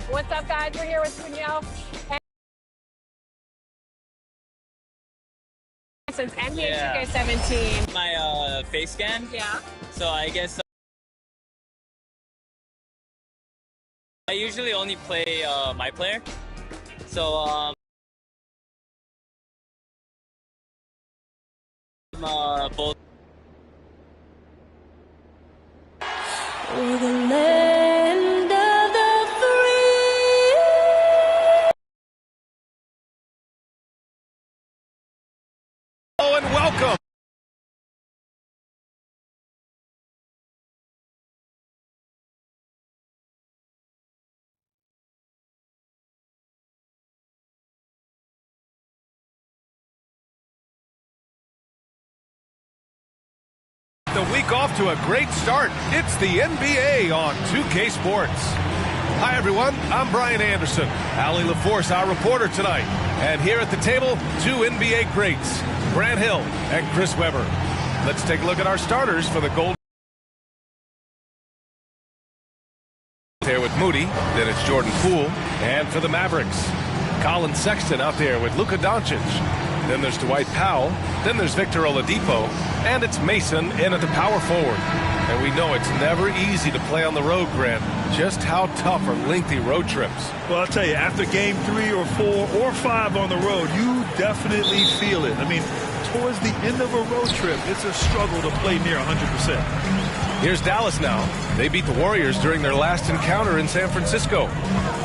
What's up, guys? We're here with Danielle. Since NBA 2K17. My face scan. Yeah. So I guess I usually only play MyCareer. So both. We're the land of the free. Oh, and welcome. The week off to a great start. It's the NBA on 2K Sports. Hi, everyone. I'm Brian Anderson. Allie LaForce, our reporter tonight. And here at the table, two NBA greats, Grant Hill and Chris Webber. Let's take a look at our starters for the Golden. There with Moody, then it's Jordan Poole. And for the Mavericks, Colin Sexton out there with Luka Doncic. Then there's Dwight Powell. Then there's Victor Oladipo. And it's Mason in at the power forward. And we know it's never easy to play on the road, Grant. Just how tough are lengthy road trips? Well, I'll tell you, after game 3 or 4 or 5 on the road, you definitely feel it. I mean, towards the end of a road trip, it's a struggle to play near 100%. Here's Dallas now. They beat the Warriors during their last encounter in San Francisco.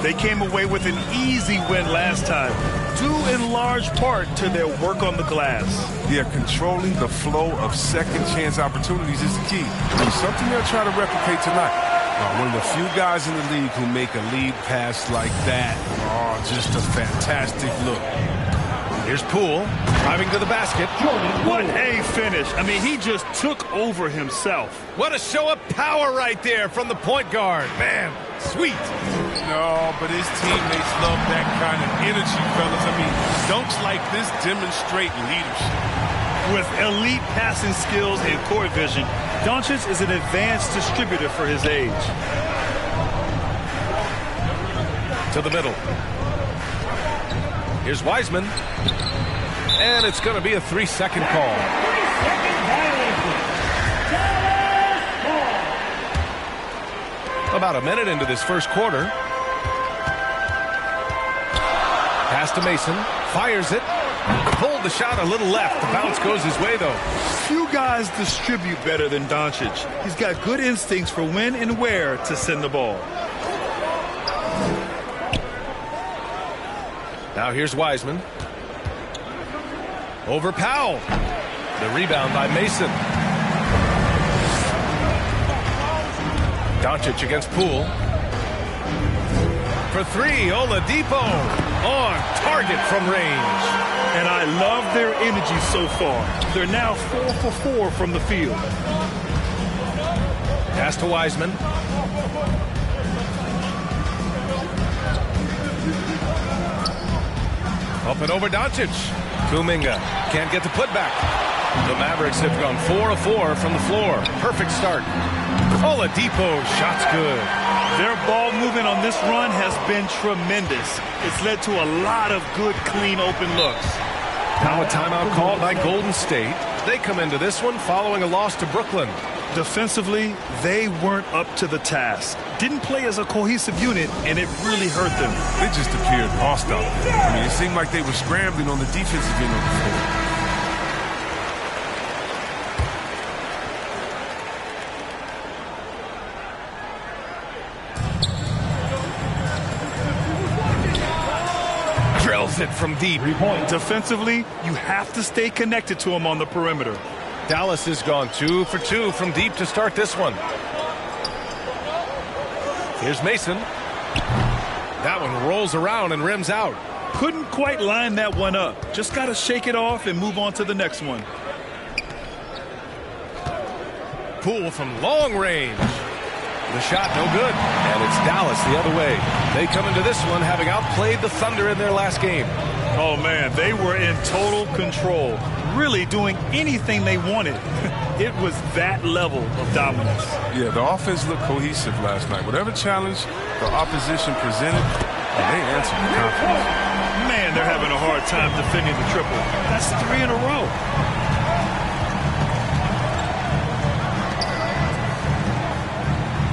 They came away with an easy win last time, due in large part to their work on the glass. Yeah, controlling the flow of second chance opportunities is the key. And something they'll try to replicate tonight. One of the few guys in the league who make a lead pass like that. Oh, just a fantastic look. Here's Poole driving to the basket. What a finish. I mean, he just took over himself. What a show of power right there from the point guard. Man, sweet. No, but his teammates love that kind of energy, fellas. I mean, dunks like this demonstrate leadership. With elite passing skills and court vision, Doncic is an advanced distributor for his age. To the middle. Here's Wiseman. And it's going to be a 3-second call. About a minute into this first quarter. Pass to Mason. Fires it. Pulled the shot a little left. The bounce goes his way, though. Few guys distribute better than Doncic. He's got good instincts for when and where to send the ball. Now here's Wiseman. Over Powell. The rebound by Mason. Doncic against Poole. For 3, Oladipo. On target from range. And I love their energy so far. They're now 4 for 4 from the field. Pass to Wiseman. Up and over Doncic. Kuminga can't get the putback. The Mavericks have gone 4 of 4 from the floor. Perfect start. Oladipo, shots good. Their ball movement on this run has been tremendous. It's led to a lot of good, clean, open looks. Now a timeout called by Golden State. They come into this one following a loss to Brooklyn. Defensively, they weren't up to the task. Didn't play as a cohesive unit, and it really hurt them. They just appeared hostile. I mean, it seemed like they were scrambling on the defensive end of the floor. Drills it from deep. Defensively, you have to stay connected to him on the perimeter. Dallas has gone 2 for 2 from deep to start this one. Here's Mason. That one rolls around and rims out. Couldn't quite line that one up. Just got to shake it off and move on to the next one. Poole from long range. The shot no good. And it's Dallas the other way. They come into this one having outplayed the Thunder in their last game. Oh, man, they were in total control. Really doing anything they wanted. it was that level of dominance. Yeah, the offense looked cohesive last night. Whatever challenge the opposition presented, they answered with confidence. Man, they're having a hard time defending the triple. That's 3 in a row.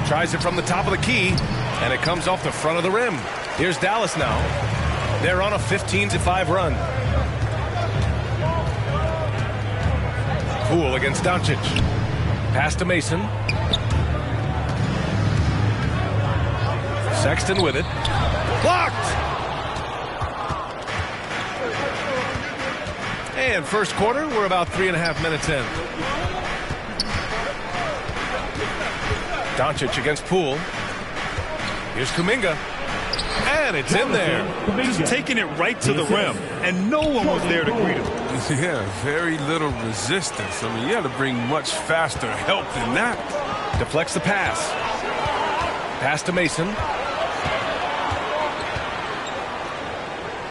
Tries it from the top of the key, and it comes off the front of the rim. Here's Dallas now. They're on a 15-5 run. Poole against Doncic. Pass to Mason. Sexton with it. Blocked! And first quarter, we're about 3.5 minutes in. Doncic against Poole. Here's Kuminga. And it's in there. Just taking it right to the rim, and no one was there to greet him. Yeah, very little resistance. I mean, you had to bring much faster help than that. Deflects the pass. Pass to Mason.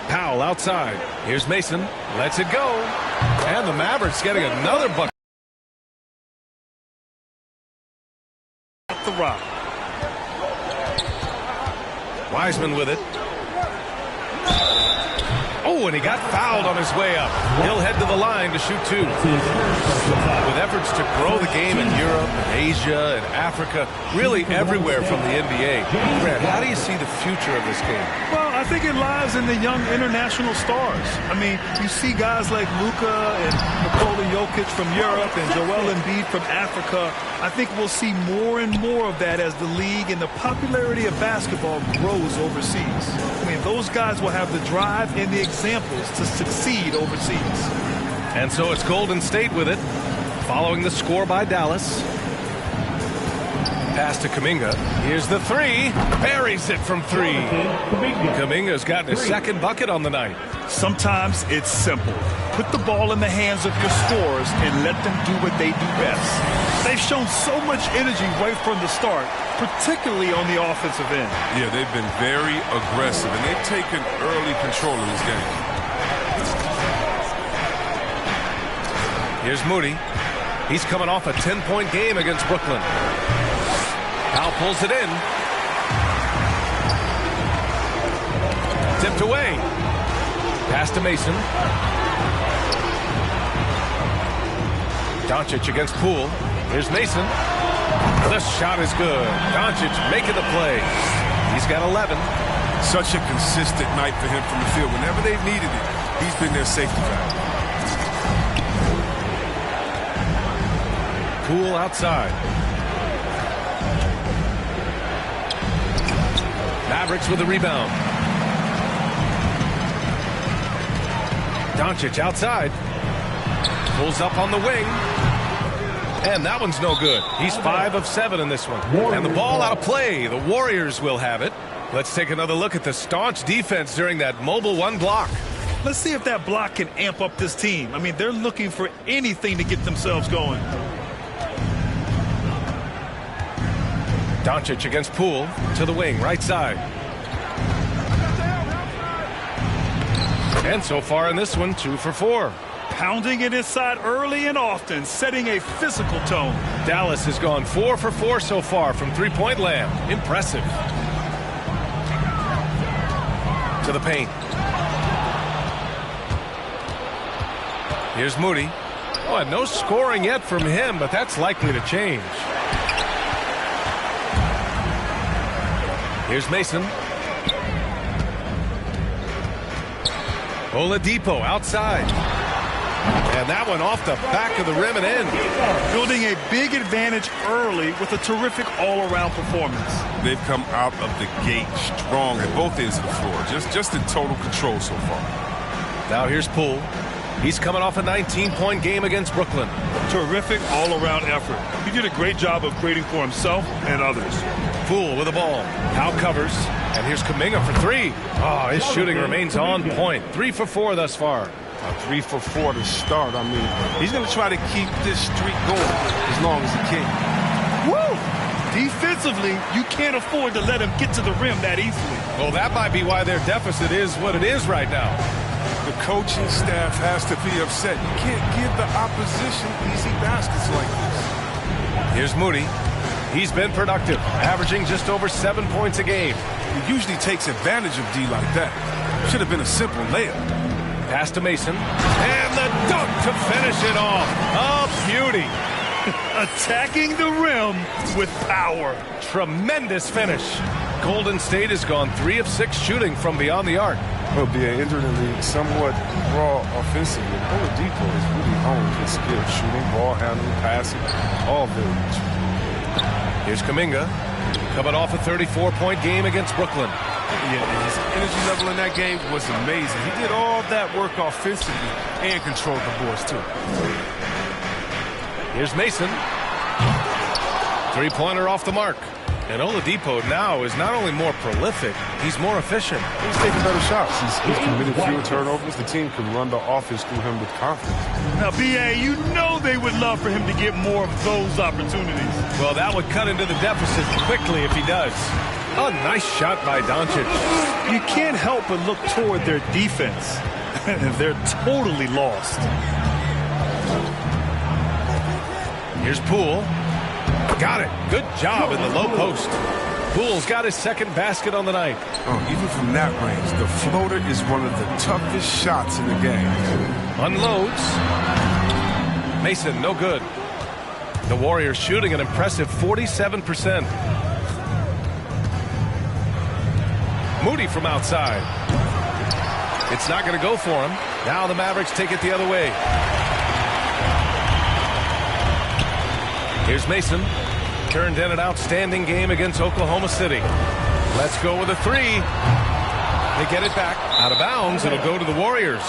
Powell outside. Here's Mason. Lets it go. And the Mavericks getting another bucket. The rock. Wiseman with it. Oh, and he got fouled on his way up. He'll head to the line to shoot 2. With efforts to grow the game in Europe, and Asia, and Africa, really everywhere from the NBA. Grant, how do you see the future of this game? Well, I think it lies in the young international stars. I mean, you see guys like Luka and Nikola Jokic from Europe and Joel Embiid from Africa. I think we'll see more and more of that as the league and the popularity of basketball grows overseas. I mean, those guys will have the drive and the examples to succeed overseas. And so it's Golden State with it, following the score by Dallas. Pass to Kuminga. Here's the 3. Buries it from 3. Kuminga's gotten his second bucket on the night. Sometimes it's simple. Put the ball in the hands of your scorers and let them do what they do best. They've shown so much energy right from the start, particularly on the offensive end. Yeah, they've been very aggressive, and they've taken early control of this game. Here's Moody. He's coming off a 10-point game against Brooklyn. Powell pulls it in. Tipped away. Pass to Mason. Doncic against Poole. Here's Mason. The shot is good. Doncic making the play. He's got 11. Such a consistent night for him from the field. Whenever they've needed it, he's been their safety valve. Poole outside. Mavericks with the rebound. Doncic outside. Pulls up on the wing. And that one's no good. He's 5 of 7 in this one. And the ball out of play. The Warriors will have it. Let's take another look at the staunch defense during that mobile 1 block. Let's see if that block can amp up this team. I mean, they're looking for anything to get themselves going. Doncic against Poole to the wing, right side. And so far in this one, 2 for 4. Pounding it inside early and often, setting a physical tone. Dallas has gone 4 for 4 so far from three-point land. Impressive. To the paint. Here's Moody. Oh, and no scoring yet from him, but that's likely to change. Here's Mason. Oladipo outside. And that one off the back of the rim and in. Building a big advantage early with a terrific all-around performance. They've come out of the gate strong at both ends of the floor. Just in total control so far. Now here's Poole. He's coming off a 19-point game against Brooklyn. Terrific all-around effort. He did a great job of creating for himself and others. Poole with the ball. Powell covers. And here's Kuminga for 3. Oh, his shooting remains on point. 3 for 4 thus far. 3 for 4 to start. I mean, he's going to try to keep this streak going as long as he can. Woo! Defensively, you can't afford to let him get to the rim that easily. Well, that might be why their deficit is what it is right now. The coaching staff has to be upset. You can't give the opposition easy baskets like this. Here's Moody. He's been productive, averaging just over 7 points a game. He usually takes advantage of D like that. Should have been a simple layup. Pass to Mason. And the dunk to finish it off. A beauty. Attacking the rim with power. Tremendous finish. Golden State has gone 3 of 6 shooting from beyond the arc. He'll be entered in the league somewhat raw offensively. Oladipo has really honed his skill, shooting, ball handling, passing, all very much. Here's Kuminga, coming off a 34-point game against Brooklyn. Yeah, and his energy level in that game was amazing. He did all that work offensively and controlled the boards, too. Here's Mason. Three-pointer off the mark. And Oladipo now is not only more prolific, he's more efficient. He's taking better shots. He's committed fewer turnovers. The team can run the offense through him with confidence. Now, B.A., you know they would love for him to get more of those opportunities. Well, that would cut into the deficit quickly if he does. A nice shot by Doncic. You can't help but look toward their defense. They're totally lost. Here's Poole. Got it. Good job in the low post. Poole's got his second basket on the night. Oh, even from that range, the floater is one of the toughest shots in the game. Unloads. Mason, no good. The Warriors shooting an impressive 47%. Moody from outside. It's not going to go for him. Now the Mavericks take it the other way. Here's Mason. Turned in an outstanding game against Oklahoma City. Let's go with a three. They get it back. Out of bounds. It'll go to the Warriors.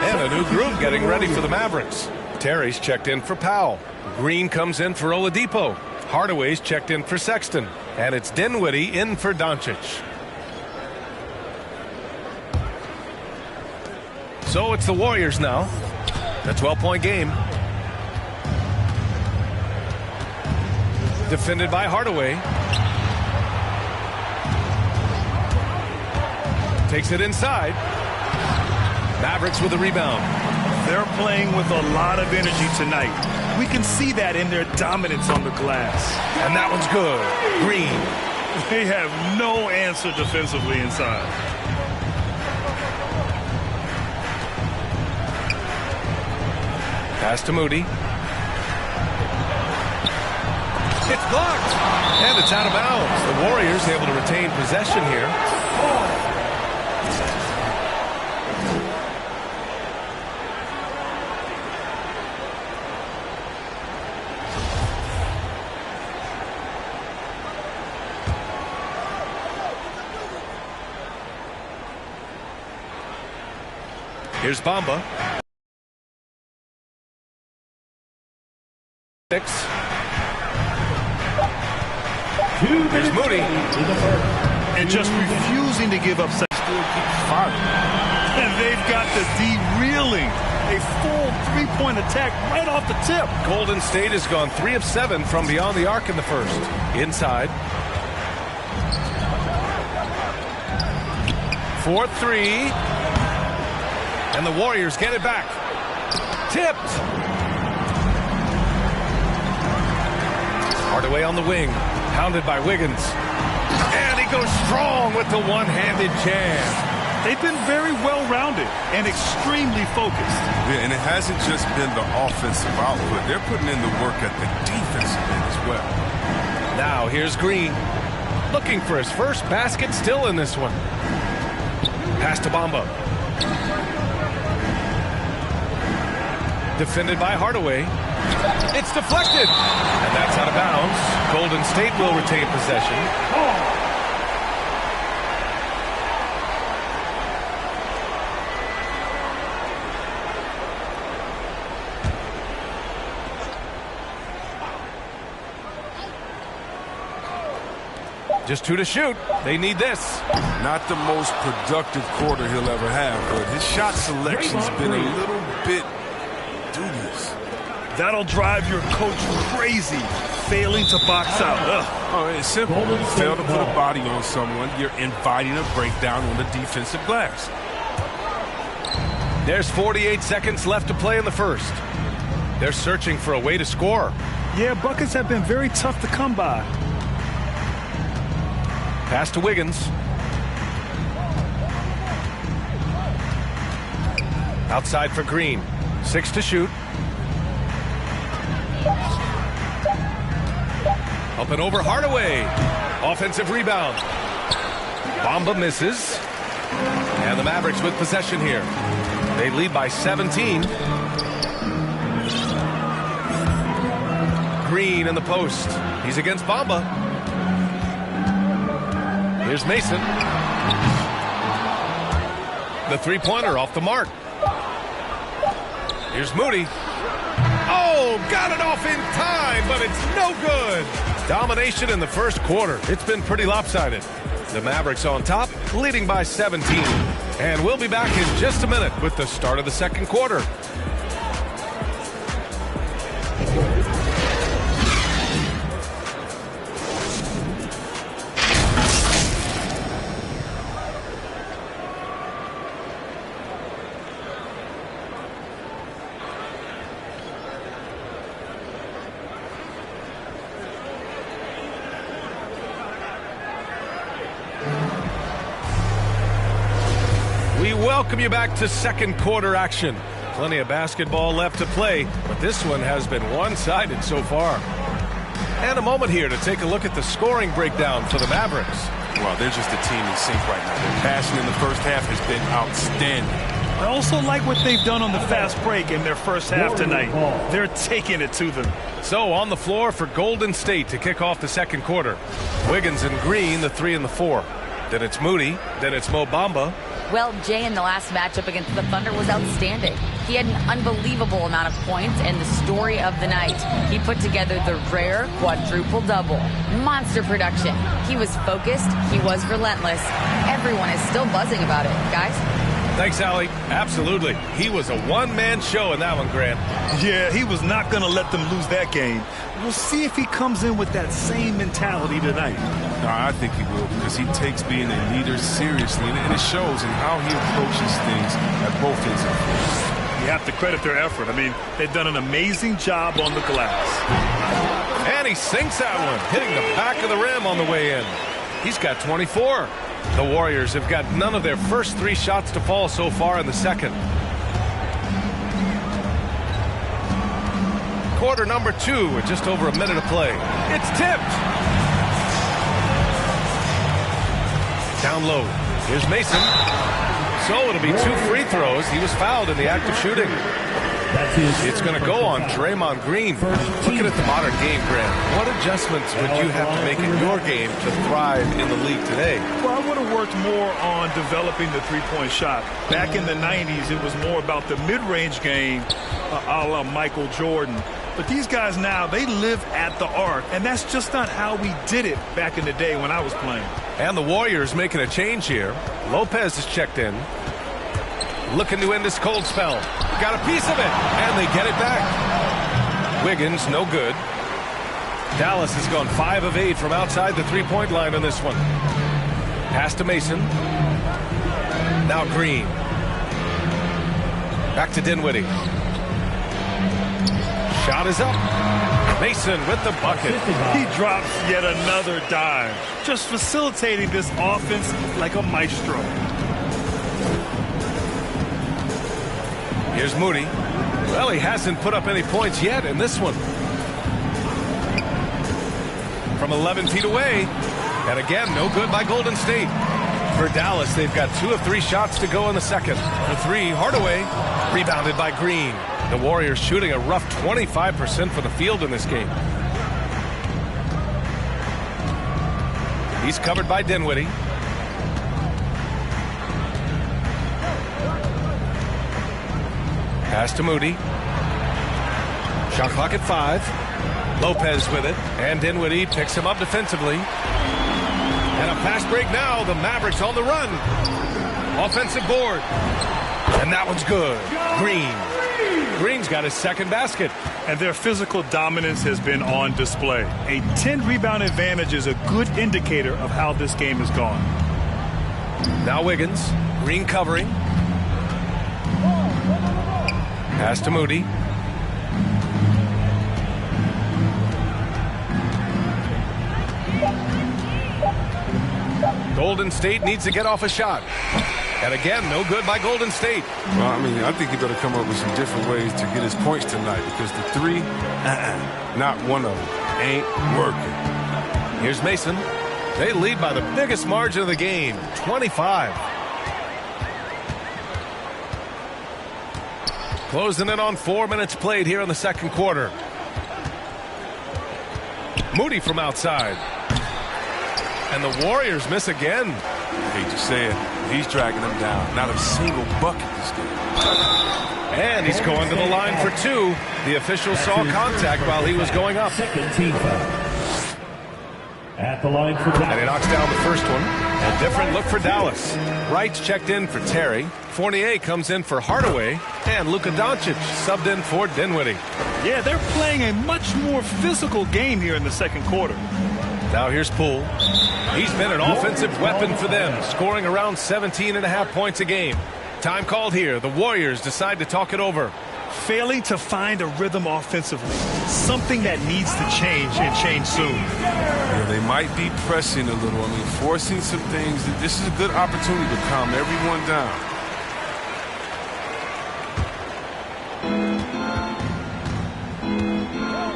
And a new group getting ready for the Mavericks. Terry's checked in for Powell. Green comes in for Oladipo. Hardaway's checked in for Sexton. And it's Dinwiddie in for Doncic. So it's the Warriors now. A 12-point game. Defended by Hardaway. Takes it inside. Mavericks with a rebound. They're playing with a lot of energy tonight. We can see that in their dominance on the glass. And that one's good. Green. They have no answer defensively inside. Pass to Moody. It's blocked. And it's out of bounds. The Warriors able to retain possession here. Here's Bamba. 6. Here's Moody. And just refusing to give up. Still keep firing. And they've got the D reeling. A full three-point attack right off the tip. Golden State has gone 3 of 7 from beyond the arc in the first. Inside. 4-3. And the Warriors get it back. Tipped. Hardaway on the wing. Pounded by Wiggins. And he goes strong with the one-handed jam. They've been very well-rounded and extremely focused. Yeah, and it hasn't just been the offensive output. They're putting in the work at the defensive end as well. Now here's Green. Looking for his first basket, still in this one. Pass to Bamba. Defended by Hardaway. It's deflected. And that's out of bounds. Golden State will retain possession. Just 2 to shoot. They need this. Not the most productive quarter he'll ever have, but his shot selection's been a little bit dubious. That'll drive your coach crazy, failing to box out. Ugh. Oh, it's simple. You fail to put a body on someone, you're inviting a breakdown on the defensive glass. There's 48 seconds left to play in the first. They're searching for a way to score. Yeah, buckets have been very tough to come by. Pass to Wiggins. Outside for Green. 6 to shoot. Up and over Hardaway. Offensive rebound. Bamba misses. And the Mavericks with possession here. They lead by 17. Green in the post. He's against Bamba. Here's Mason. The three-pointer off the mark. Here's Moody. Oh, got it off in time, but it's no good. Domination in the first quarter. It's been pretty lopsided. The Mavericks on top, leading by 17. And we'll be back in just a minute with the start of the second quarter. Welcome you back to second quarter action. Plenty of basketball left to play, but this one has been one-sided so far. And a moment here to take a look at the scoring breakdown for the Mavericks. Well, they're just a team in sync right now. Their passing in the first half has been outstanding. I also like what they've done on the fast break in their first half tonight. They're taking it to them. So on the floor for Golden State to kick off the second quarter. Wiggins and Green, the 3 and the 4. Then it's Moody. Then it's Mo Bamba. Well, Jay in the last matchup against the Thunder was outstanding. He had an unbelievable amount of points and the story of the night. He put together the rare quadruple-double. Monster production. He was focused. He was relentless. Everyone is still buzzing about it, guys. Thanks, Allie. Absolutely. He was a one-man show in that one, Grant. Yeah, he was not going to let them lose that game. We'll see if he comes in with that same mentality tonight. No, I think he will, because he takes being a leader seriously, and it shows in how he approaches things at both ends of the floor. You have to credit their effort. I mean, they've done an amazing job on the glass. And he sinks that one, hitting the back of the rim on the way in. He's got 24. The Warriors have got none of their first 3 shots to fall so far in the second. Quarter number 2 with just over a minute to play. It's tipped. Down low. Here's Mason. So it'll be 2 free throws. He was fouled in the act of shooting. It's going to go on Draymond Green. Looking at the modern game, Grant, what adjustments would you have to make in your game to thrive in the league today? Well, I would have worked more on developing the three-point shot. Back in the 90s, it was more about the mid-range game, a la Michael Jordan. But these guys now, they live at the arc, and that's just not how we did it back in the day when I was playing. And the Warriors making a change here. Lopez is checked in. Looking to end this cold spell. Got a piece of it, and they get it back. Wiggins, no good. Dallas has gone 5 of 8 from outside the three-point line on this one. Pass to Mason. Now Green. Back to Dinwiddie. Shot is up. Mason with the bucket. He drops yet another dime. Just facilitating this offense like a maestro. Here's Moody. Well, he hasn't put up any points yet in this one. From 11 feet away. And again, no good by Golden State. For Dallas, they've got 2 of 3 shots to go in the second. The 3, Hardaway, rebounded by Green. The Warriors shooting a rough 25% from the field in this game. He's covered by Dinwiddie. Pass to Moody. Shot clock at 5. Lopez with it. And Dinwiddie picks him up defensively. And a fast break now. The Mavericks on the run. Offensive board. And that one's good. Green's got his second basket. And their physical dominance has been on display. A 10-rebound advantage is a good indicator of how this game has gone. Now Wiggins. Green covering. Pass to Moody. Golden State needs to get off a shot. And again, no good by Golden State. Well, I mean, I think he better come up with some different ways to get his points tonight, because the three, not one of them, ain't working. Here's Mason. They lead by the biggest margin of the game, 25. Closing in on 4 minutes played here in the second quarter. Moody from outside. And the Warriors miss again. I hate to say it, he's dragging them down. Not a single bucket this game. And he's going to the line for two. The official saw contact while he was going up. Second team foul. At the line for Dallas. And he knocks down the first one. A different look for Dallas. Wright's checked in for Terry. Fournier comes in for Hardaway. And Luka Doncic subbed in for Dinwiddie. Yeah, they're playing a much more physical game here in the second quarter. Now here's Poole. He's been an offensive weapon for them, scoring around 17.5 points a game. Time called here. The Warriors decide to talk it over. Failing to find a rhythm offensively. Something that needs to change, and change soon. Yeah, they might be pressing a little. I mean, forcing some things. This is a good opportunity to calm everyone down.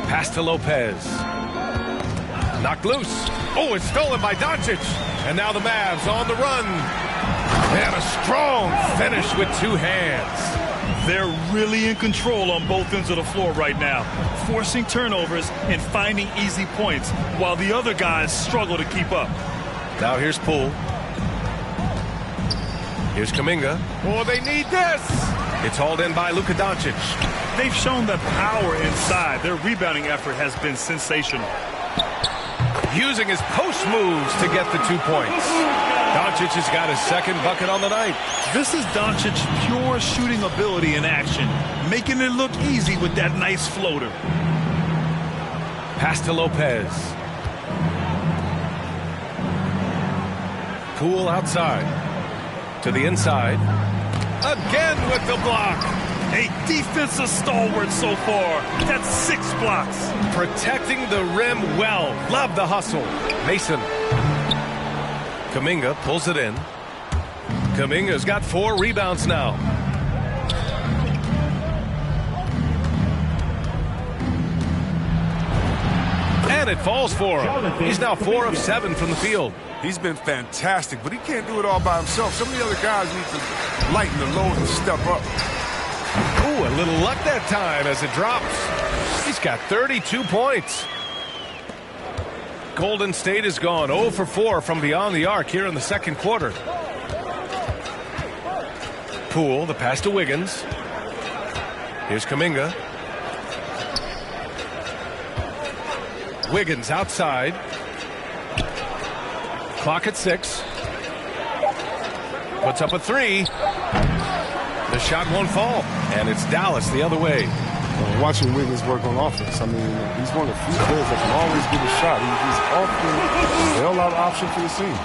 Pass to Lopez. Knocked loose. Oh, it's stolen by Doncic. And now the Mavs on the run. And a strong finish with two hands. They're really in control on both ends of the floor right now, forcing turnovers and finding easy points, while the other guys struggle to keep up. Now here's Poole. Here's Kuminga. Oh, they need this. It's hauled in by Luka Doncic. They've shown the power inside. Their rebounding effort has been sensational. Using his post moves to get the 2 points. Doncic has got his second bucket on the night. This is Doncic's pure shooting ability in action, making it look easy with that nice floater. Pass to Lopez. Poole outside. To the inside. Again with the block. A defensive stalwart so far. That's 6 blocks. Protecting the rim well. Love the hustle. Mason. Kuminga pulls it in. Kuminga's got 4 rebounds now. And it falls for him. He's now 4 of 7 from the field. He's been fantastic, but he can't do it all by himself. Some of the other guys need to lighten the load and step up. Ooh, a little luck that time as it drops. He's got 32 points. Golden State has gone 0 for 4 from beyond the arc here in the second quarter. Poole, the pass to Wiggins. Here's Kuminga. Wiggins outside. Clock at 6. Puts up a 3. The shot won't fall, and it's Dallas the other way. Watching Wiggins work on offense, I mean, he's one of the few players that can always get a shot. He's often a hell lot of option for the team.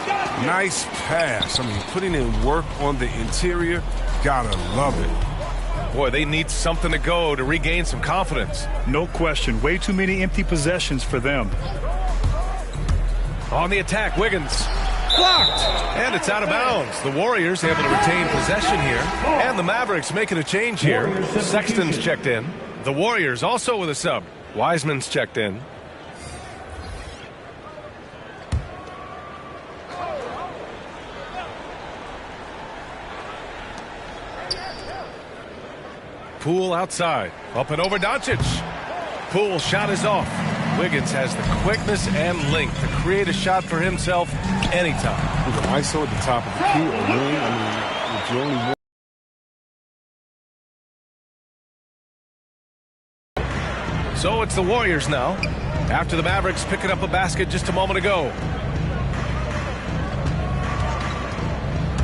Nice pass. I mean, putting in work on the interior, gotta love it. Boy, they need something to go to regain some confidence. No question. Way too many empty possessions for them. On the attack, Wiggins. Blocked! And it's out of bounds. The Warriors able to retain possession here. And the Mavericks making a change here. Sexton's checked in. The Warriors also with a sub. Wiseman's checked in. Poole outside. Up and over Doncic. Poole's shot is off. Wiggins has the quickness and length to create a shot for himself anytime. With an ISO at the top of the key or wing, I mean, if you only So it's the Warriors now, after the Mavericks picking up a basket just a moment ago.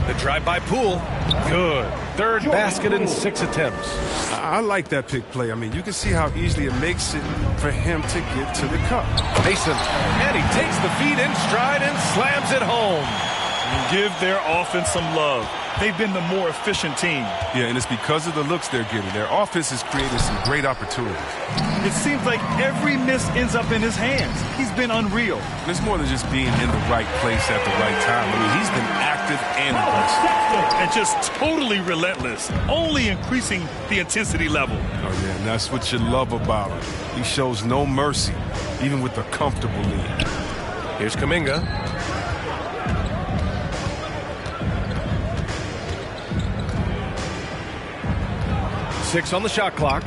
The Drive by Poole. Good. Third basket in 6 attempts. I like that pick play. I mean, you can see how easily it makes it for him to get to the cup. Mason, and he takes the feed in stride and slams it home. Give their offense some love. They've been the more efficient team. Yeah, and it's because of the looks they're getting. Their offense has created some great opportunities. It seems like every miss ends up in his hands. He's been unreal. And it's more than just being in the right place at the right time. I mean, he's been active and aggressive. And just totally relentless, only increasing the intensity level. Oh, yeah, and that's what you love about him. He shows no mercy, even with a comfortable lead. Here's Kuminga. Six on the shot clock.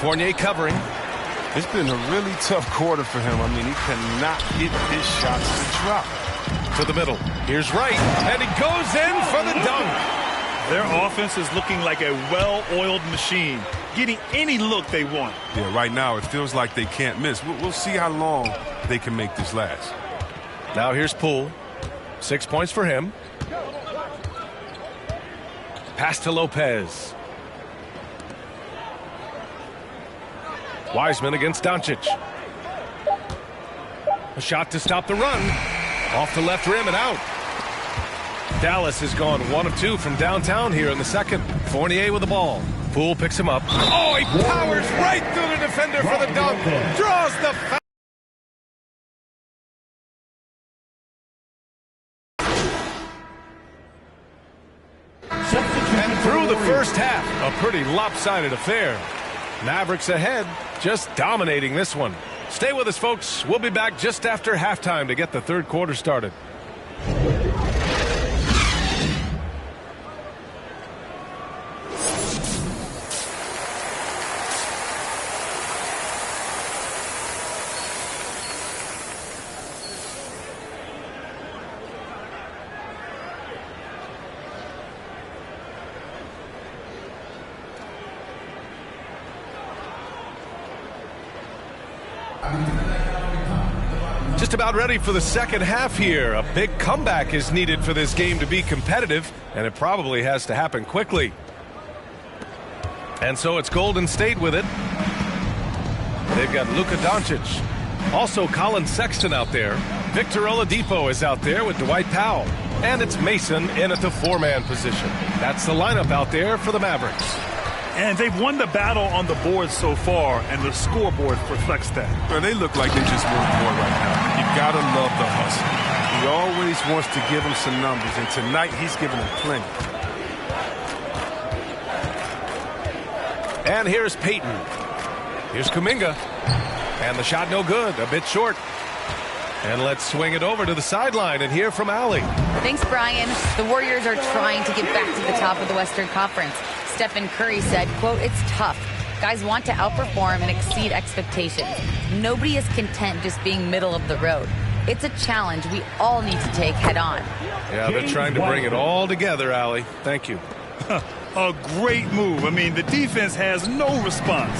Fournier covering. It's been a really tough quarter for him. I mean, he cannot get his shots to drop. To the middle. Here's Wright, and he goes in for the dunk. Their offense is looking like a well-oiled machine, getting any look they want. Yeah, right now it feels like they can't miss. We'll see how long they can make this last. Now here's Poole. 6 points for him. Pass to Lopez. Wiseman against Doncic. A shot to stop the run. Off the left rim and out. Dallas has gone 1 of 2 from downtown here in the second. Fournier with the ball. Poole picks him up. Oh, he powers right through the defender for the dunk. Draws the foul. And through the first half, a pretty lopsided affair. Mavericks ahead, just dominating this one. Stay with us, folks. We'll be back just after halftime to get the third quarter started. Just about ready for the second half here. A big comeback is needed for this game to be competitive, and it probably has to happen quickly. And so it's Golden State with it. They've got Luka Doncic. Also Colin Sexton out there. Victor Oladipo is out there with Dwight Powell. And it's Mason in at the 4-man position. That's the lineup out there for the Mavericks. And they've won the battle on the board so far, and the scoreboard reflects that. Well, they look like they just want more right now. You gotta love the hustle. He always wants to give them some numbers, and tonight he's giving them plenty. And here's Payton. Here's Kuminga. And the shot no good, a bit short. And let's swing it over to the sideline and hear from Allie. Thanks, Brian. The Warriors are trying to get back to the top of the Western Conference. Stephen Curry said, quote, "It's tough. Guys want to outperform and exceed expectations. Nobody is content just being middle of the road. It's a challenge we all need to take head on." Yeah, they're trying to bring it all together, Allie. Thank you. A great move. I mean, the defense has no response.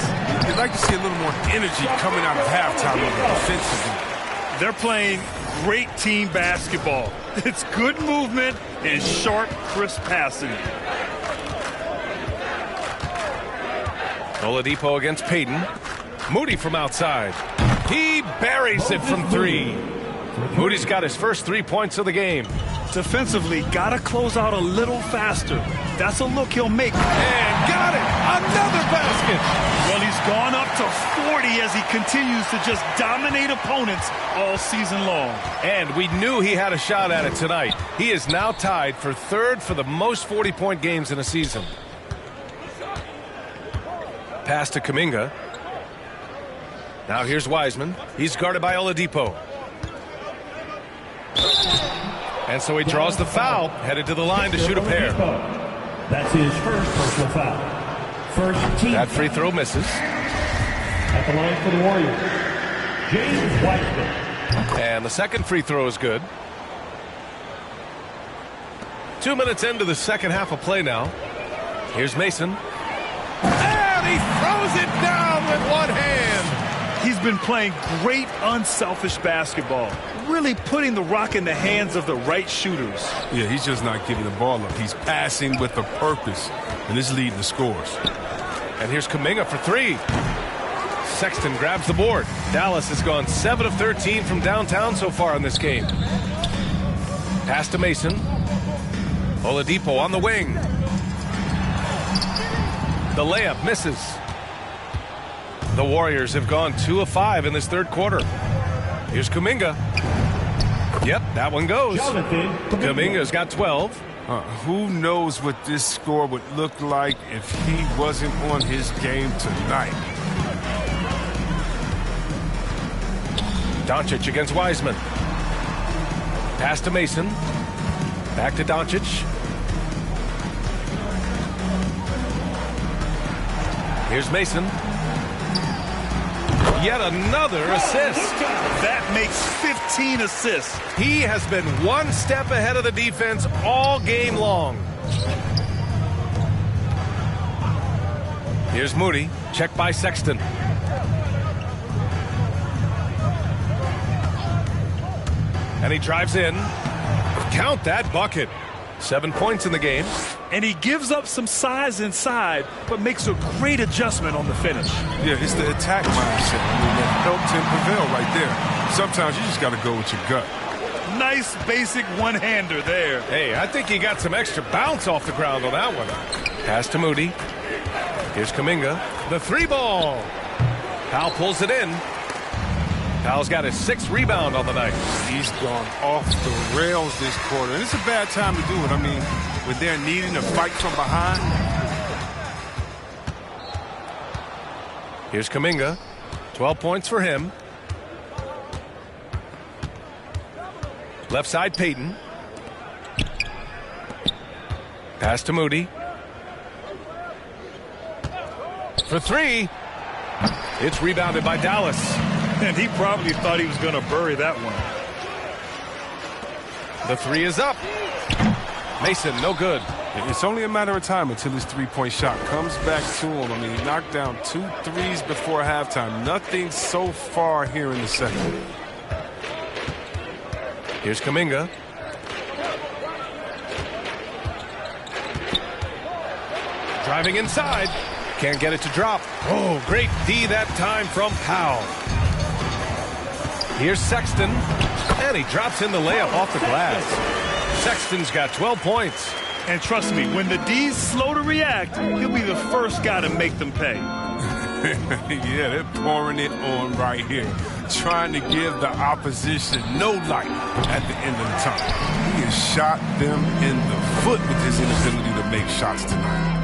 You'd like to see a little more energy coming out of halftime on the defensive end. They're playing great team basketball. It's good movement and sharp, crisp passing. Oladipo against Payton. Moody from outside. He buries it from 3. Moody's got his first 3 points of the game. Defensively, got to close out a little faster. That's a look he'll make. And got it! Another basket! Well, he's gone up to 40 as he continues to just dominate opponents all season long. And we knew he had a shot at it tonight. He is now tied for 3rd for the most 40-point games in a season. Pass to Kuminga. Now here's Wiseman. He's guarded by Oladipo. And so he draws the foul, headed to the line to shoot a pair. That's his first personal foul. First team. That free throw misses. At the line for the Warriors, James Wiseman. And the second free throw is good. 2 minutes into the second half of play now. Here's Mason. And he throws it down with one hand. He's been playing great unselfish basketball, really putting the rock in the hands of the right shooters. Yeah, he's just not giving the ball up. He's passing with a purpose, and this leading the scores. And here's Kuminga for three. Sexton grabs the board. Dallas has gone 7 of 13 from downtown so far in this game. Pass to Mason. Oladipo on the wing. The layup misses. The Warriors have gone 2 of 5 in this third quarter. Here's Kuminga. Yep, that one goes. Kuminga's got 12. Who knows what this score would look like if he wasn't on his game tonight? Doncic against Wiseman. Pass to Mason. Back to Doncic. Here's Mason. Yet another assist. That makes 15 assists. He has been one step ahead of the defense all game long. Here's Moody. Checked by Sexton. And he drives in. Count that bucket. 7 points in the game. And he gives up some size inside, but makes a great adjustment on the finish. Yeah, it's the attack mindset. I mean, that helped him prevail right there. Sometimes you just got to go with your gut. Nice basic one-hander there. Hey, I think he got some extra bounce off the ground on that one. Pass to Moody. Here's Kuminga. The three ball. Powell pulls it in. Powell's got his 6th rebound on the night. He's gone off the rails this quarter. And it's a bad time to do it. I mean, when they're needing to fight from behind. Here's Kuminga. 12 points for him. Left side, Payton. Pass to Moody. For three. It's rebounded by Dallas. And he probably thought he was going to bury that one. The three is up. Mason, no good. It's only a matter of time until his three-point shot comes back to him. I mean, he knocked down 2 threes before halftime. Nothing so far here in the second. Here's Kuminga. Driving inside. Can't get it to drop. Oh, great D that time from Powell. Here's Sexton. And he drops in the layup off the glass. Sexton's got 12 points. And trust me, when the D's slow to react, he'll be the first guy to make them pay. Yeah, they're pouring it on right here. Trying to give the opposition no light at the end of the tunnel. He has shot them in the foot with his inability to make shots tonight.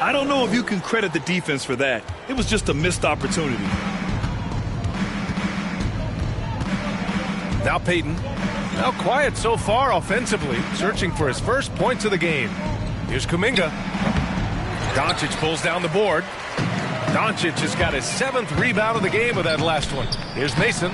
I don't know if you can credit the defense for that. It was just a missed opportunity. Now Payton. Now quiet so far offensively, searching for his first points of the game. Here's Kuminga. Doncic pulls down the board. Doncic has got his 7th rebound of the game with that last one. Here's Mason.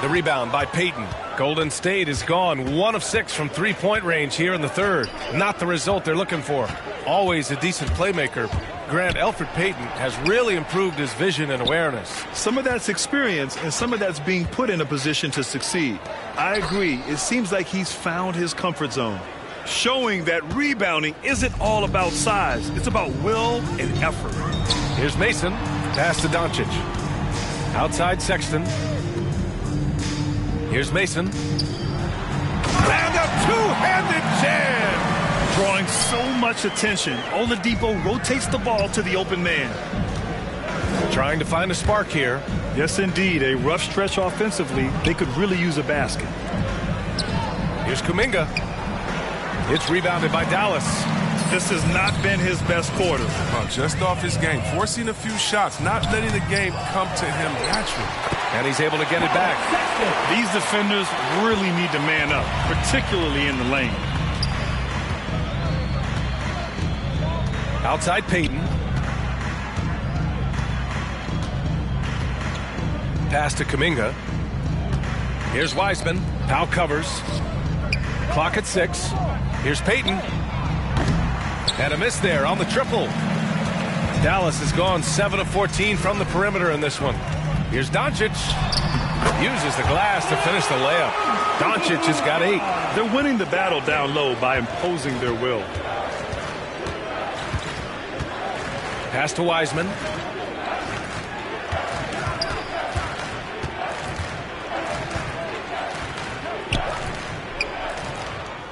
The rebound by Payton. Golden State is gone 1 of 6 from three-point range here in the third. Not the result they're looking for. Always a decent playmaker. Grant, Elfrid Payton has really improved his vision and awareness. Some of that's experience and some of that's being put in a position to succeed. I agree. It seems like he's found his comfort zone, showing that rebounding isn't all about size. It's about will and effort. Here's Mason. Pass to Doncic. Outside Sexton. Here's Mason. And a two-handed jam. Drawing so much attention, Oladipo rotates the ball to the open man. Trying to find a spark here. Yes, indeed. A rough stretch offensively. They could really use a basket. Here's Kuminga. It's rebounded by Dallas. This has not been his best quarter. Just off his game, forcing a few shots, not letting the game come to him naturally. And he's able to get it back. These defenders really need to man up, particularly in the lane. Outside Payton. Pass to Kuminga. Here's Wiseman. Powell covers. Clock at 6. Here's Payton. And a miss there on the triple. Dallas has gone 7 of 14 from the perimeter in this one. Here's Doncic. Uses the glass to finish the layup. Doncic has got 8. They're winning the battle down low by imposing their will. Pass to Wiseman.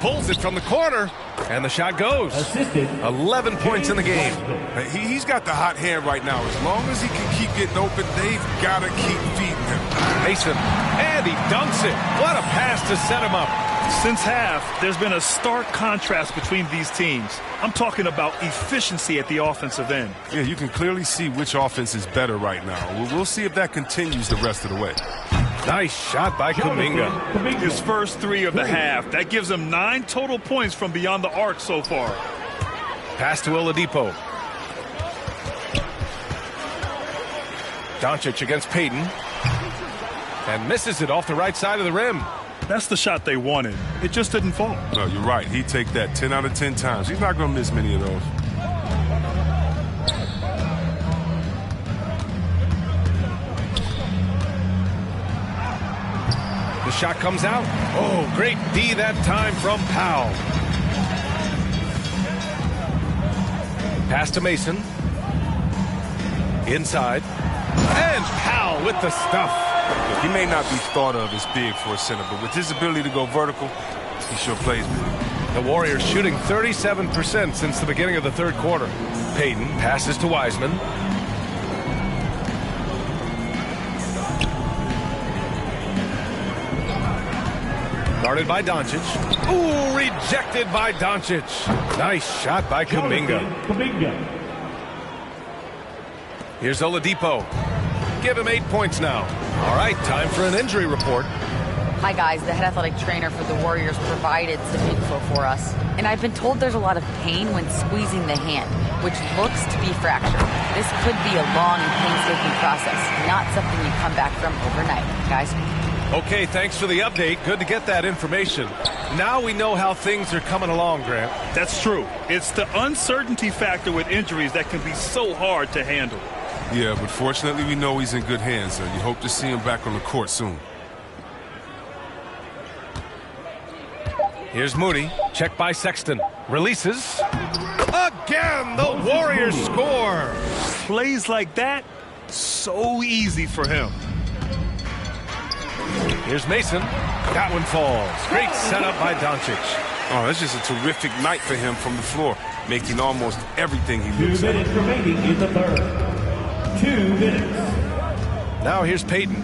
Pulls it from the corner, and the shot goes. 11 points in the game. He's got the hot hand right now. As long as he can keep getting open, they've got to keep feeding him. Mason, and he dunks it. What a pass to set him up. Since half, there's been a stark contrast between these teams. I'm talking about efficiency at the offensive end. Yeah, you can clearly see which offense is better right now. We'll see if that continues the rest of the way. Nice shot by Kuminga. His first 3 of the half. That gives him 9 total points from beyond the arc so far. Pass to Oladipo. Doncic against Payton. And misses it off the right side of the rim. That's the shot they wanted. It just didn't fall. No, you're right. He'd take that 10 out of 10 times. He's not going to miss many of those. The shot comes out. Oh, great D that time from Powell. Pass to Mason. Inside. And Powell with the stuff. He may not be thought of as big for a center, but with his ability to go vertical, he sure plays big. The Warriors shooting 37% since the beginning of the third quarter. Payton passes to Wiseman. Guarded by Doncic. Ooh, rejected by Doncic. Nice shot by Kuminga. Here's Oladipo. Give him 8 points now. All right, time for an injury report. Hi, guys. The head athletic trainer for the Warriors provided some info for us. And I've been told there's a lot of pain when squeezing the hand, which looks to be fractured. This could be a long and painstaking process, not something you come back from overnight, guys. Okay, thanks for the update. Good to get that information. Now we know how things are coming along, Grant. That's true. It's the uncertainty factor with injuries that can be so hard to handle. Yeah, but fortunately we know he's in good hands, and you hope to see him back on the court soon. Here's Moody. Check by Sexton. Releases. Again, the Warriors score. Plays like that, so easy for him. Here's Mason. That one falls. Great setup by Doncic. Oh, that's just a terrific night for him from the floor, making almost everything he 2 looks at. minutes remaining in the third. 2 minutes. Now here's Payton.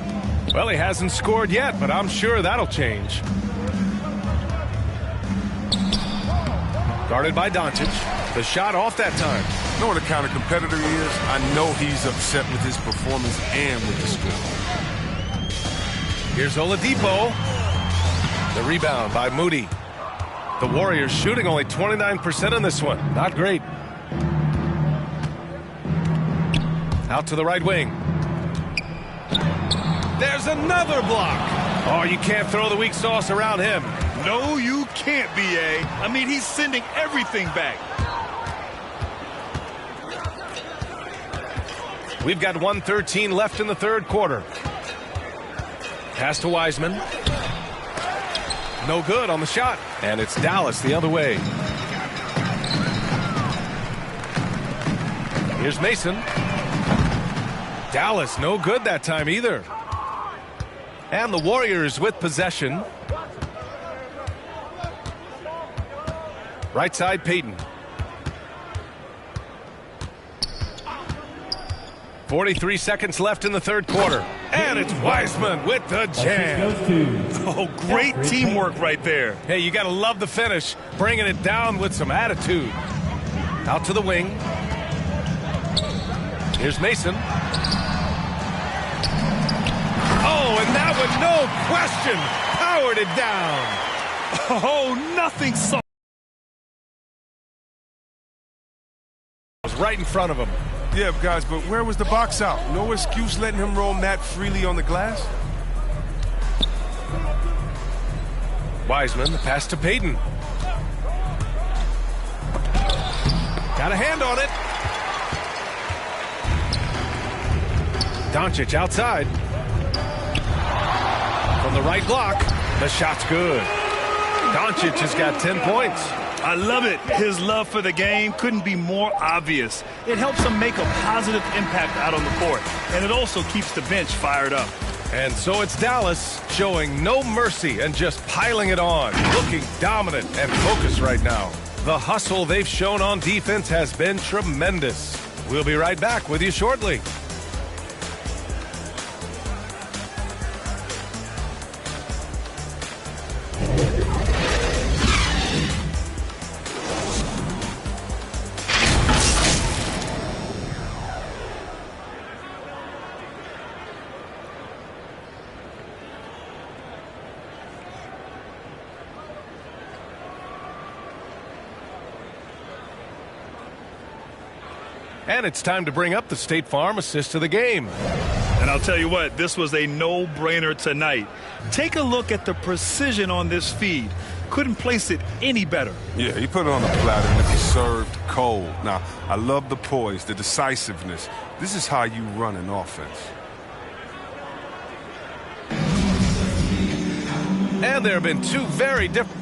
Well, he hasn't scored yet, but I'm sure that'll change. Guarded by Doncic. The shot off that time. You know what the kind of competitor he is? I know he's upset with his performance and with the score. Here's Oladipo. The rebound by Moody. The Warriors shooting only 29% in this one. Not great. Out to the right wing. There's another block. Oh, you can't throw the weak sauce around him. No, you can't, B.A. I mean, he's sending everything back. We've got 1:13 left in the third quarter. Pass to Wiseman. No good on the shot. And it's Dallas the other way. Here's Mason. Dallas no good that time either. And the Warriors with possession. Right side, Payton. 43 seconds left in the third quarter. And it's Wiseman with the jam. Oh, great teamwork right there. Hey, you got to love the finish. Bringing it down with some attitude. Out to the wing. Here's Mason. Oh, and that one, no question, powered it down. Oh, nothing so. Right in front of him. Yeah, guys, but where was the box out? No excuse letting him roam that freely on the glass? Wiseman, the pass to Payton. Got a hand on it. Doncic outside. From the right block, the shot's good. Doncic has got 10 points. I love it. His love for the game couldn't be more obvious. It helps him make a positive impact out on the court, and it also keeps the bench fired up. And so it's Dallas showing no mercy and just piling it on, looking dominant and focused right now. The hustle they've shown on defense has been tremendous. We'll be right back with you shortly. And it's time to bring up the State Farm assist to the game. And I'll tell you what, this was a no-brainer tonight. Take a look at the precision on this feed. Couldn't place it any better. Yeah, he put it on the platter and it was served cold. Now, I love the poise, the decisiveness. This is how you run an offense. And there have been two very different...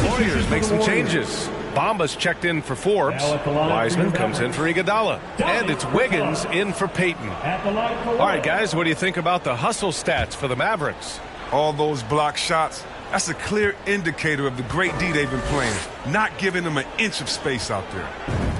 Warriors make some changes. Bamba's checked in for Forbes. Wiseman comes in for Iguodala. And it's Wiggins in for Payton. All right, guys, what do you think about the hustle stats for the Mavericks? All those block shots, that's a clear indicator of the great D they've been playing, not giving them an inch of space out there.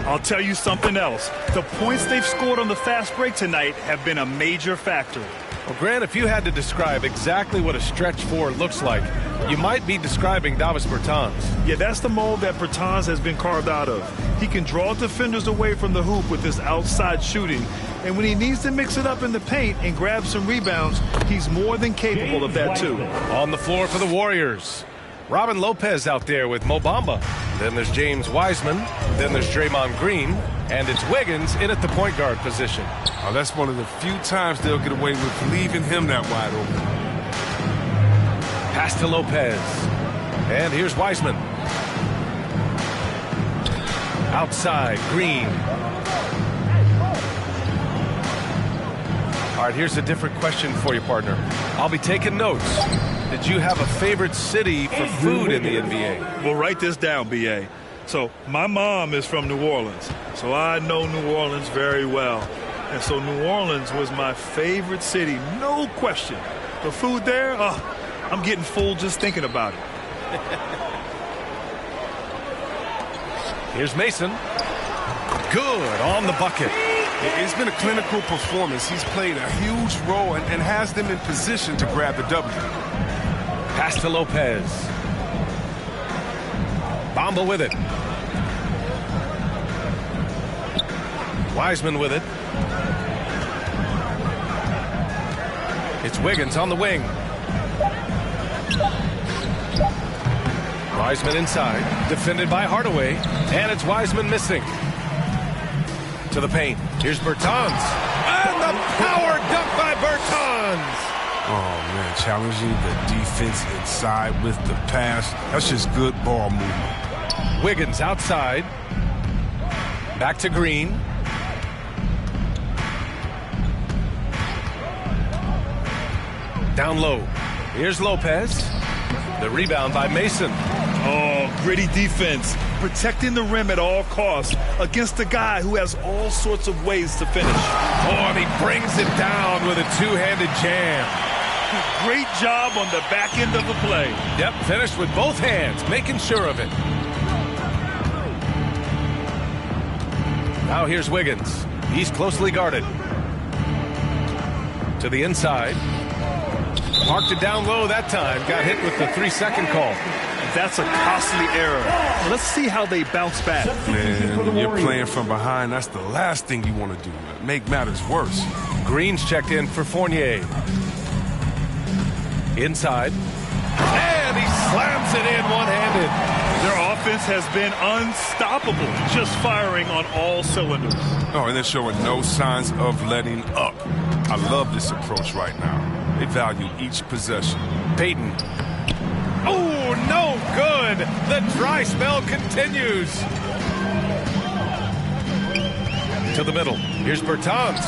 I'll tell you something else. The points they've scored on the fast break tonight have been a major factor. Well, Grant, if you had to describe exactly what a stretch four looks like, you might be describing Davis Bertans. Yeah, that's the mold that Bertans has been carved out of. He can draw defenders away from the hoop with his outside shooting. And when he needs to mix it up in the paint and grab some rebounds, he's more than capable of that too. On the floor for the Warriors, Robin Lopez out there with Mo Bamba. Then there's James Wiseman. Then there's Draymond Green. And it's Wiggins in at the point guard position. Oh, that's one of the few times they'll get away with leaving him that wide open. Pass to Lopez. And here's Wiseman. Outside, Green. All right, here's a different question for you, partner. I'll be taking notes. Did you have a favorite city for food in the NBA? Well, write this down, B.A. So my mom is from New Orleans, so I know New Orleans very well. And so New Orleans was my favorite city, no question. The food there, oh, I'm getting full just thinking about it. Here's Mason. Good on the bucket. It's been a clinical performance. He's played a huge role and has them in position to grab the W. Pass to Lopez. Bamba with it. Wiseman with it. It's Wiggins on the wing. Wiseman inside, defended by Hardaway, and it's Wiseman missing. To the paint. Here's Bertans. And the power dunk by Bertans. Oh, man, challenging the defense inside with the pass. That's just good ball movement. Wiggins outside. Back to Green. Down low. Here's Lopez. The rebound by Mason. Oh, gritty defense. Protecting the rim at all costs against a guy who has all sorts of ways to finish. Oh, and he brings it down with a two-handed jam. Great job on the back end of the play. Yep, finished with both hands, making sure of it. Now here's Wiggins. He's closely guarded. To the inside. Parked it down low that time. Got hit with the 3-second call. That's a costly error. Let's see how they bounce back. Man, when you're playing from behind, that's the last thing you want to do. Make matters worse. Green's checked in for Fournier. Inside. And he slams it in one-handed. Their offense has been unstoppable, just firing on all cylinders. Oh, and they're showing no signs of letting up. I love this approach right now. They value each possession. Payton. Oh, no good. The dry spell continues. To the middle. Here's Bertans.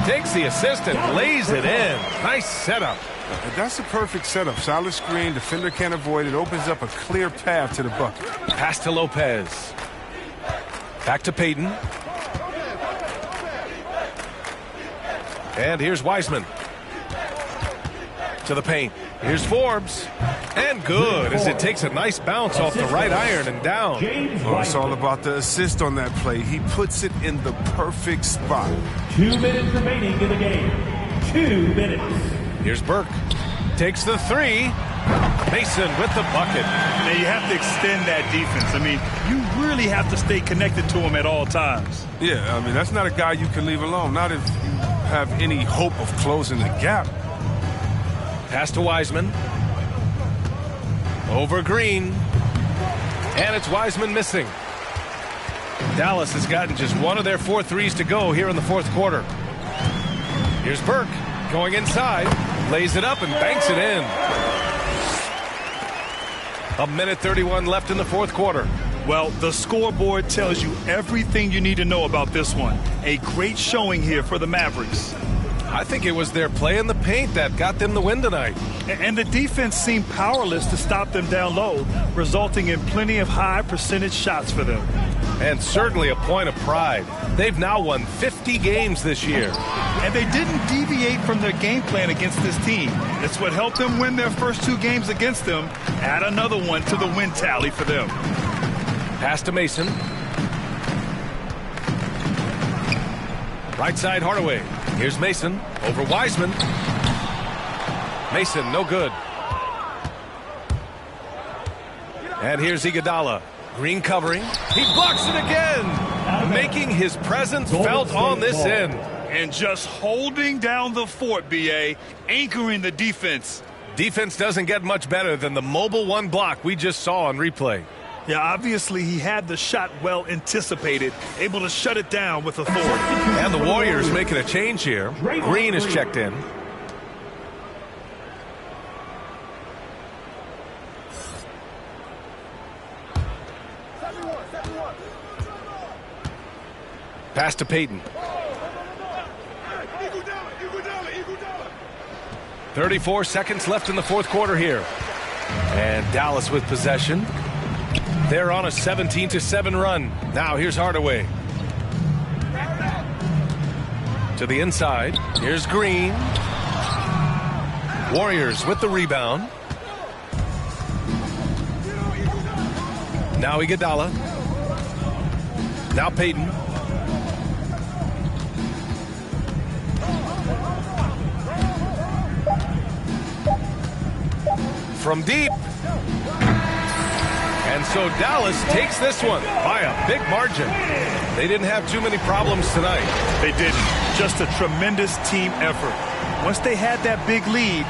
Takes the assist and lays it in. Nice setup. That's a perfect setup. Solid screen. Defender can't avoid it. Opens up a clear path to the bucket. Pass to Lopez. Back to Payton. And here's Wiseman. To the paint. Here's Forbes. And good as it takes a nice bounce off the right iron and down. Oh, it's all about the assist on that play. He puts it in the perfect spot. 2 minutes remaining in the game. 2 minutes. Here's Burke. Takes the three. Mason with the bucket. Now you have to extend that defense. I mean, you really have to stay connected to him at all times. Yeah, I mean, that's not a guy you can leave alone. Not if you have any hope of closing the gap. Pass to Wiseman. Over Green. And it's Wiseman missing. Dallas has gotten just one of their 4 threes to go here in the fourth quarter. Here's Burke going inside. Lays it up and banks it in. 1:31 left in the fourth quarter. Well, the scoreboard tells you everything you need to know about this one. A great showing here for the Mavericks. I think it was their play in the paint that got them the win tonight. And the defense seemed powerless to stop them down low, resulting in plenty of high percentage shots for them. And certainly a point of pride. They've now won 50 games this year. And they didn't deviate from their game plan against this team. It's what helped them win their first 2 games against them. Add another one to the win tally for them. Pass to Mason. Right side Hardaway. Here's Mason over Wiseman. Mason, no good. And here's Iguodala. Green covering. He blocks it again, making his presence felt on this end. And just holding down the fort, B.A., anchoring the defense. Defense doesn't get much better than the mobile one block we just saw on replay. Yeah, obviously he had the shot well anticipated, able to shut it down with authority. And the Warriors making a change here. Green is checked in. Pass to Payton. 34 seconds left in the fourth quarter here. And Dallas with possession. They're on a 17-7 run. Now here's Hardaway. To the inside. Here's Green. Warriors with the rebound. Now Iguodala. Now Payton. From deep. And so Dallas takes this one by a big margin. They didn't have too many problems tonight. They didn't. Just a tremendous team effort. Once they had that big lead,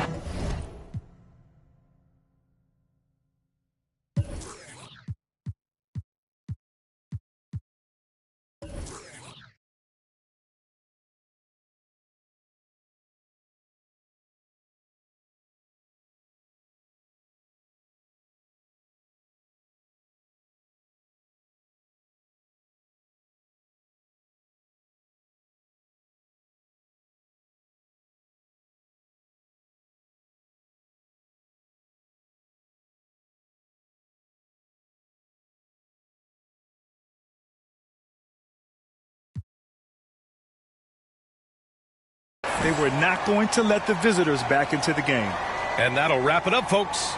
they were not going to let the visitors back into the game. And that'll wrap it up, folks.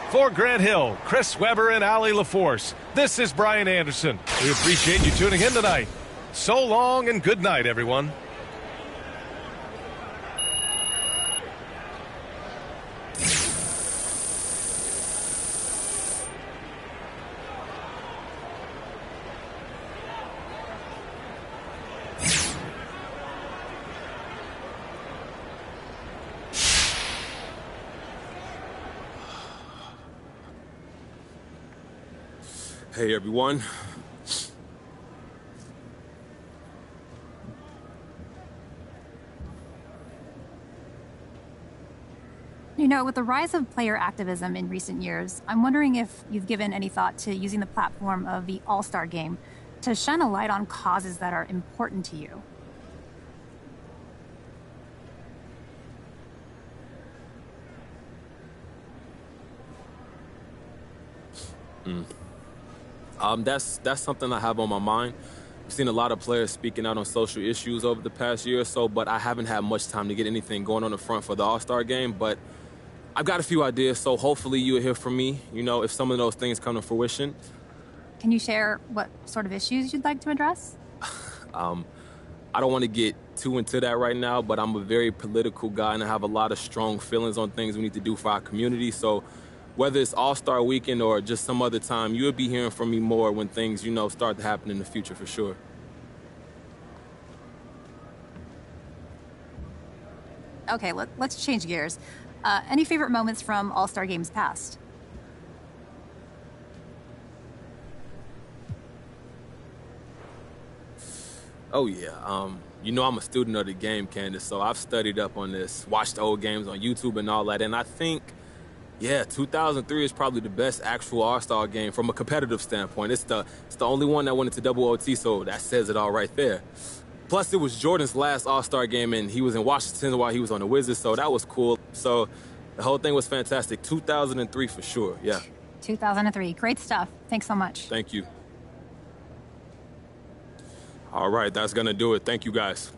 For Grant Hill, Chris Webber, and Allie LaForce, this is Brian Anderson. We appreciate you tuning in tonight. So long and good night, everyone. Hey, everyone. You know, with the rise of player activism in recent years, I'm wondering if you've given any thought to using the platform of the All-Star Game to shine a light on causes that are important to you. That's something I have on my mind. I've seen a lot of players speaking out on social issues over the past year or so, but I haven't had much time to get anything going on the front for the All-Star Game. But I've got a few ideas, so hopefully you'll hear from me, you know, if some of those things come to fruition. Can you share what sort of issues you'd like to address? I don't want to get too into that right now, but I'm a very political guy and I have a lot of strong feelings on things we need to do for our community. So whether it's All-Star Weekend or just some other time, you'll be hearing from me more when things, you know, start to happen in the future for sure. Okay, let's change gears. Any favorite moments from All-Star Games past? Oh, yeah. You know I'm a student of the game, Candace, so I've studied up on this, watched old games on YouTube and all that, and I think, yeah, 2003 is probably the best actual All-Star game from a competitive standpoint. It's the only one that went into double OT, so that says it all right there. Plus, it was Jordan's last All-Star game, and he was in Washington while he was on the Wizards, so that was cool. So the whole thing was fantastic. 2003 for sure, yeah. 2003. Great stuff. Thanks so much. Thank you. All right, that's going to do it. Thank you, guys.